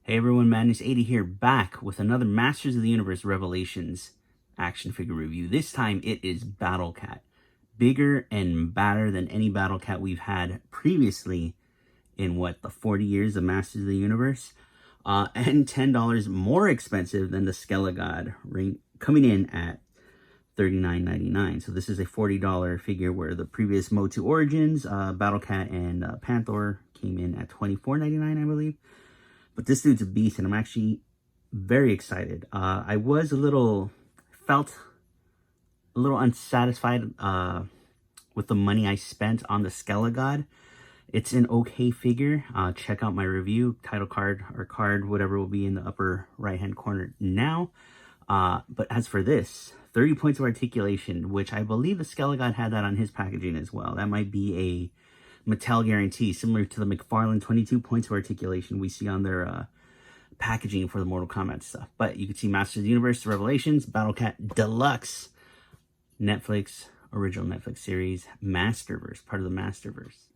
Hey everyone, Madness80 here, back with another Masters of the Universe Revelations action figure review. This time it is Battle Cat. Bigger and badder than any Battle Cat we've had previously in, the 40 years of Masters of the Universe. And $10 more expensive than the Skele God, coming in at $39.99. So this is a $40 figure, where the previous Motu Origins, Battle Cat, and Panther came in at $24.99, I believe. But this dude's a beast, and I'm actually very excited. I was felt a little unsatisfied with the money I spent on the Skele God. It's an okay figure. Check out my review. Title card or card, whatever, will be in the upper right-hand corner now. But as for this, 30 points of articulation, which I believe the Skele God had that on his packaging as well. That might be a Mattel guarantee, similar to the McFarlane 22 points of articulation we see on their packaging for the Mortal Kombat stuff. But you can see Masters of the Universe, Revelations, Battle Cat Deluxe, Netflix, original Netflix series, Masterverse, part of the Masterverse.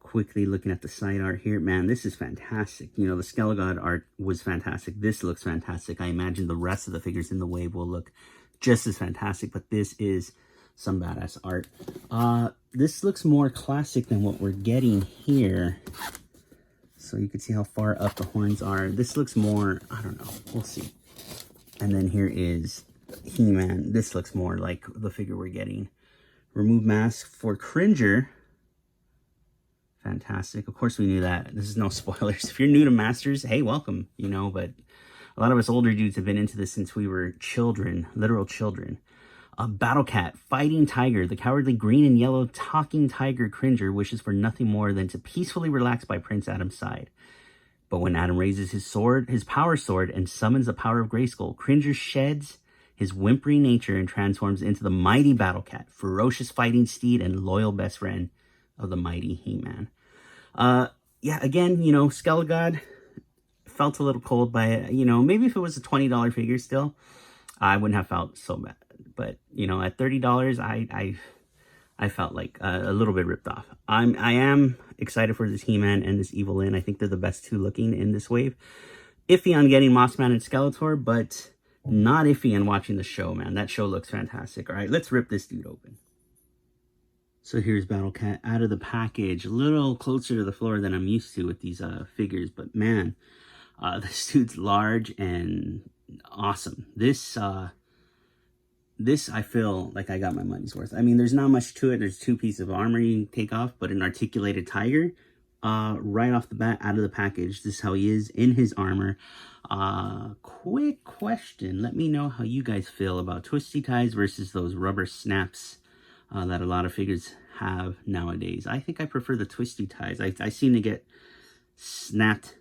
Quickly looking at the side art here, man, this is fantastic. You know, the Skele God art was fantastic. This looks fantastic. I imagine the rest of the figures in the wave will look just as fantastic, but this is some badass art. This looks more classic than what we're getting here. So you can see how far up the horns are. This looks more, I don't know, we'll see. And then here is He-Man. This looks more like the figure we're getting. Remove mask for Cringer. Fantastic. Of course we knew that. This is no spoilers. If you're new to Masters, hey, welcome, you know, but a lot of us older dudes have been into this since we were children, literal children. A Battle Cat, Fighting Tiger, the cowardly green and yellow talking tiger Cringer wishes for nothing more than to peacefully relax by Prince Adam's side. But when Adam raises his sword, his power sword, and summons the power of Grayskull, Cringer sheds his whimpering nature and transforms into the mighty Battle Cat, ferocious fighting steed and loyal best friend of the mighty He-Man. Yeah, again, you know, Skele God felt a little cold by it. You know, maybe if it was a $20 figure still, I wouldn't have felt so bad. But, you know, at $30, I felt like a little bit ripped off. I am excited for this He-Man and this Evil Lyn. I think they're the best two looking in this wave. Iffy on getting Mossman and Skeletor, but not iffy on watching the show, man. That show looks fantastic. All right, let's rip this dude open. So here's Battle Cat out of the package, a little closer to the floor than I'm used to with these figures. But man, this dude's large and awesome. This, I feel like I got my money's worth. I mean, there's not much to it. There's two pieces of armor you can take off, but an articulated tiger, right off the bat, out of the package. This is how he is in his armor. Quick question. Let me know how you guys feel about twisty ties versus those rubber snaps that a lot of figures have nowadays. I think I prefer the twisty ties. I seem to get snapped,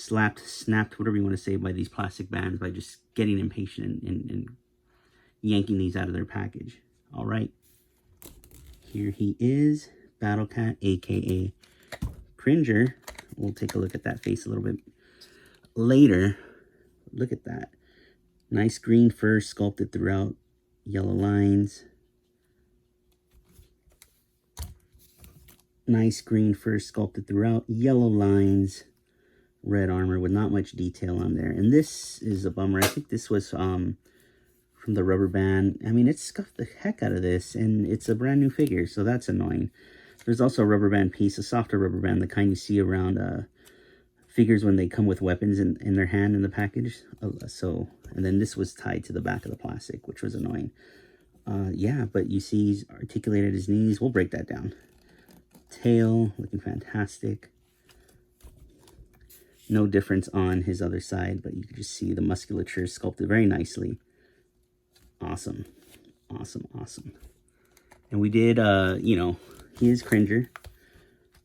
whatever you want to say, by these plastic bands by just getting impatient and yanking these out of their package. All right, here he is, Battle Cat, aka Cringer. We'll take a look at that face a little bit later. Look at that, nice green fur sculpted throughout, yellow lines. Nice green fur sculpted throughout, yellow lines, red armor with not much detail on there. And this is a bummer. I think this was from the rubber band. I mean, it scuffed the heck out of this, and it's a brand new figure, so that's annoying. There's also a rubber band piece, a softer rubber band, the kind you see around figures when they come with weapons in their hand in the package. And then this was tied to the back of the plastic, which was annoying. Yeah, but you see he's articulated his knees. We'll break that down. Tail, looking fantastic. No difference on his other side, but you can just see the musculature sculpted very nicely. Awesome, awesome, awesome. And we did, you know, he is Cringer.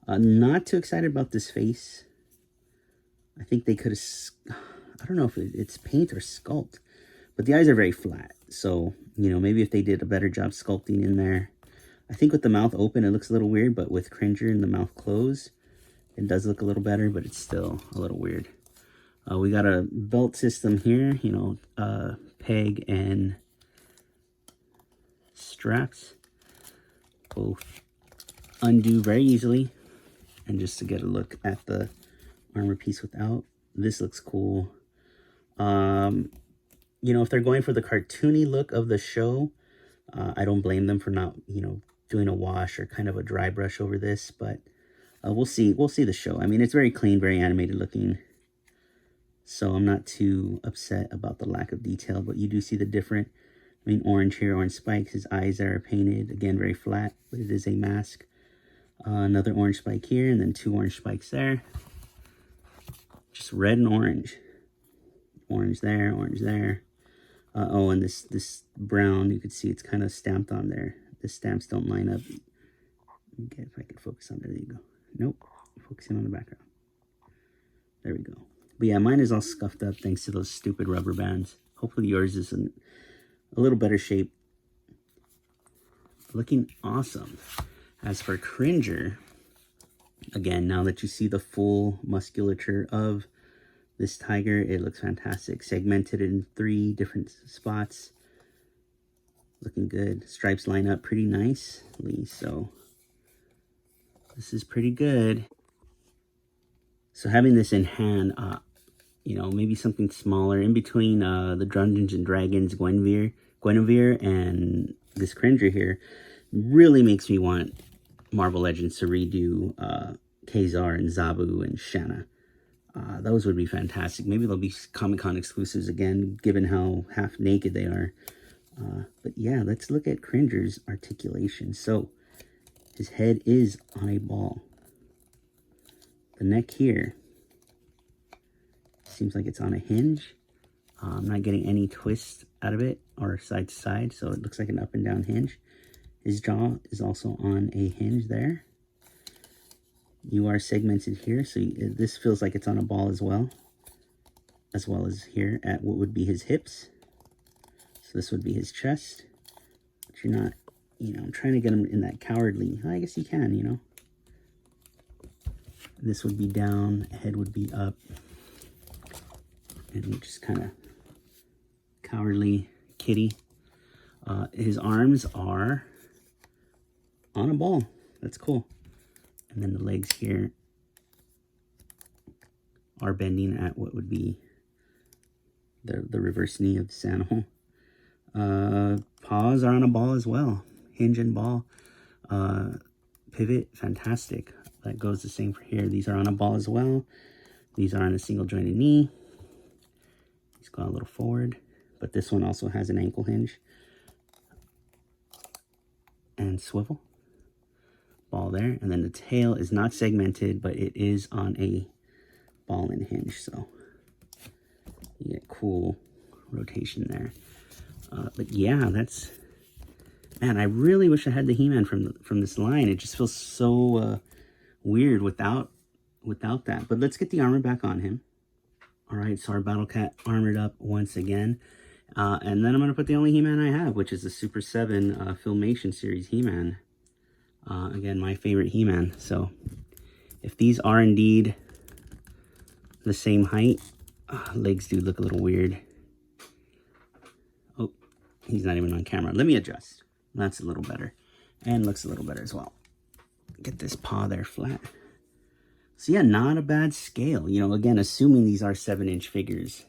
Not too excited about this face. I think they could have, I don't know if it's paint or sculpt, but the eyes are very flat. So, you know, maybe if they did a better job sculpting in there. I think with the mouth open, it looks a little weird, but with Cringer and the mouth closed, it does look a little better, but it's still a little weird. We got a belt system here, you know, peg and straps. Both undo very easily. And just to get a look at the armor piece without. This looks cool. You know, if they're going for the cartoony look of the show, I don't blame them for not, you know, doing a wash or kind of a dry brush over this, but we'll see. We'll see the show. I mean, it's very clean, very animated looking, so I'm not too upset about the lack of detail, but you do see the different, I mean, orange here, orange spikes. His eyes are painted, again, very flat, but it is a mask. Another orange spike here, and then 2 orange spikes there. Just red and orange. Orange there, orange there. Oh, and this brown, you can see it's kind of stamped on there. The stamps don't line up. Okay, if I can focus on there, there you go. Nope, focusing on the background. There we go. But yeah, mine is all scuffed up thanks to those stupid rubber bands. Hopefully yours is in a little better shape. Looking awesome. As for Cringer, again, now that you see the full musculature of this tiger, it looks fantastic. Segmented in 3 different spots. Looking good. Stripes line up pretty nicely, so this is pretty good. So having this in hand, you know, maybe something smaller in between the Dungeons and Dragons Guinevere and this Cringer here really makes me want Marvel Legends to redo Kazar and Zabu and Shanna. Those would be fantastic. Maybe they'll be Comic-Con exclusives again, given how half naked they are. But yeah, let's look at Cringer's articulation. So his head is on a ball. The neck here seems like it's on a hinge. I'm not getting any twist out of it or side to side, so it looks like an up and down hinge. His jaw is also on a hinge there. You are segmented here, so this feels like it's on a ball as well as here at what would be his hips. So this would be his chest. But you're not, you know, I'm trying to get him in that cowardly. I guess you can, you know. This would be down, head would be up. And just kind of cowardly kitty. His arms are on a ball. That's cool. And then the legs here are bending at what would be the reverse knee of this animal. Paws are on a ball as well. Hinge and ball. Pivot, fantastic. That goes the same for here. These are on a ball as well. These are on a single jointed knee. He's gone a little forward. But this one also has an ankle hinge. And swivel. Ball there. And then the tail is not segmented, but it is on a ball and hinge. So you get cool rotation there. But yeah, that's... Man, I really wish I had the He-Man from this line. It just feels so weird without that. But let's get the armor back on him. All right, so our Battle Cat armored up once again. And then I'm going to put the only He-Man I have, which is the Super 7 Filmation Series He-Man. Again, my favorite He-Man. So if these are indeed the same height, legs do look a little weird. Oh, he's not even on camera. Let me adjust. That's a little better. And looks a little better as well. Get this paw there flat. So yeah, not a bad scale. You know, again, assuming these are 7-inch figures.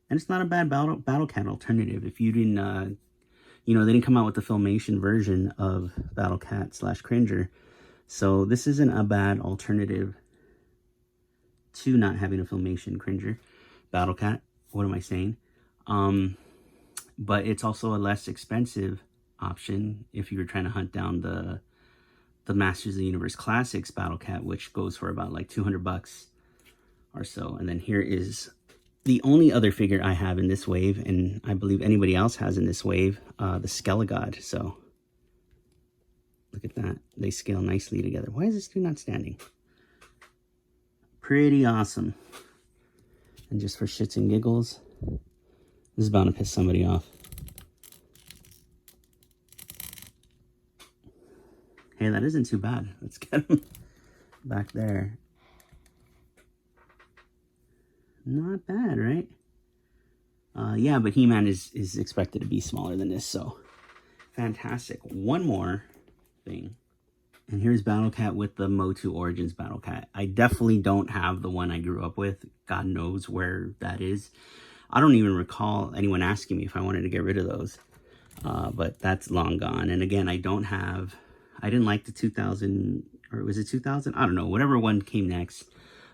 And it's not a bad Battle Cat alternative. If you didn't, you know, they didn't come out with the Filmation version of Battle Cat / Cringer. So this isn't a bad alternative to not having a Filmation Cringer. Battle Cat, what am I saying? But it's also a less expensive option if you were trying to hunt down the Masters of the Universe Classics Battle Cat, which goes for about like $200 or so. And then here is the only other figure I have in this wave, and I believe anybody else has in this wave, the Skele God. So look at that. They scale nicely together. Why is this dude not standing? Pretty awesome. And just for shits and giggles, this is bound to piss somebody off. Hey, that isn't too bad. Let's get him back there. Not bad, right? Yeah, but He-Man is expected to be smaller than this, so fantastic. One more, thing. And here's Battle Cat with the Motu Origins Battle Cat. I definitely don't have the one I grew up with. God knows where that is. I don't even recall anyone asking me if I wanted to get rid of those. But that's long gone. And again, I didn't like the 2000, or was it 2000? I don't know. Whatever one came next.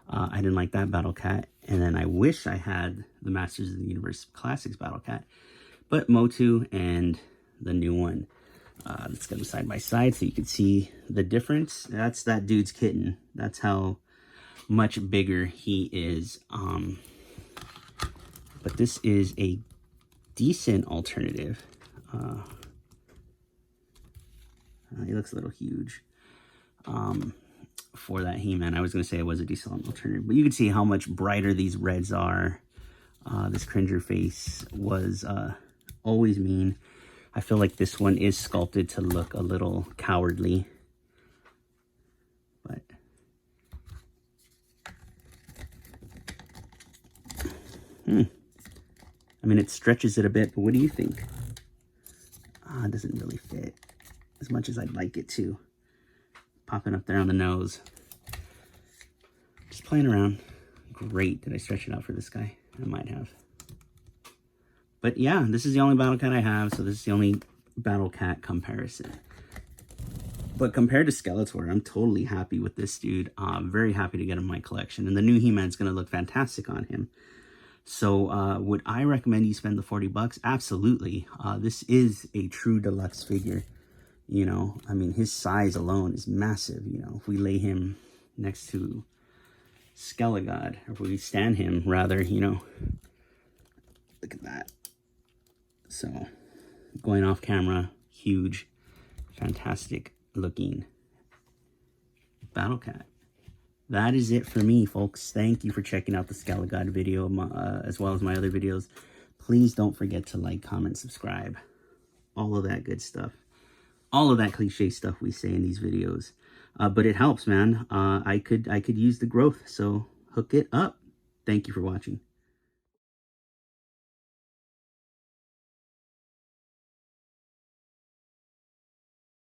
I didn't like that Battle Cat. And then I wish I had the Masters of the Universe Classics Battle Cat. But Motu and the new one. Let's get them side by side so you can see the difference. That's that dude's kitten. That's how much bigger he is. But this is a decent alternative. He looks a little huge for that He-Man. I was going to say it was a decent alternative, but you can see how much brighter these reds are. This Cringer face was always mean. I feel like this one is sculpted to look a little cowardly. But I mean, it stretches it a bit, but what do you think? It doesn't really fit as much as I'd like it to. Popping up there on the nose. Just playing around. Great. Did I stretch it out for this guy? I might have. But yeah, this is the only Battle Cat I have, so this is the only Battle Cat comparison. But compared to Skeletor, I'm totally happy with this dude. I'm very happy to get him in my collection. And the new He-Man's going to look fantastic on him. So would I recommend you spend the 40 bucks? Absolutely. This is a true deluxe figure. You know, I mean, his size alone is massive. You know, if we lay him next to Skele God, or if we stand him rather, you know, look at that. So going off camera, huge, fantastic looking Battle Cat. That is it for me, folks. Thank you for checking out the Skele God video, as well as my other videos. Please don't forget to like, comment, subscribe. All of that good stuff. All of that cliche stuff we say in these videos. But it helps, man. I could use the growth, so hook it up. Thank you for watching.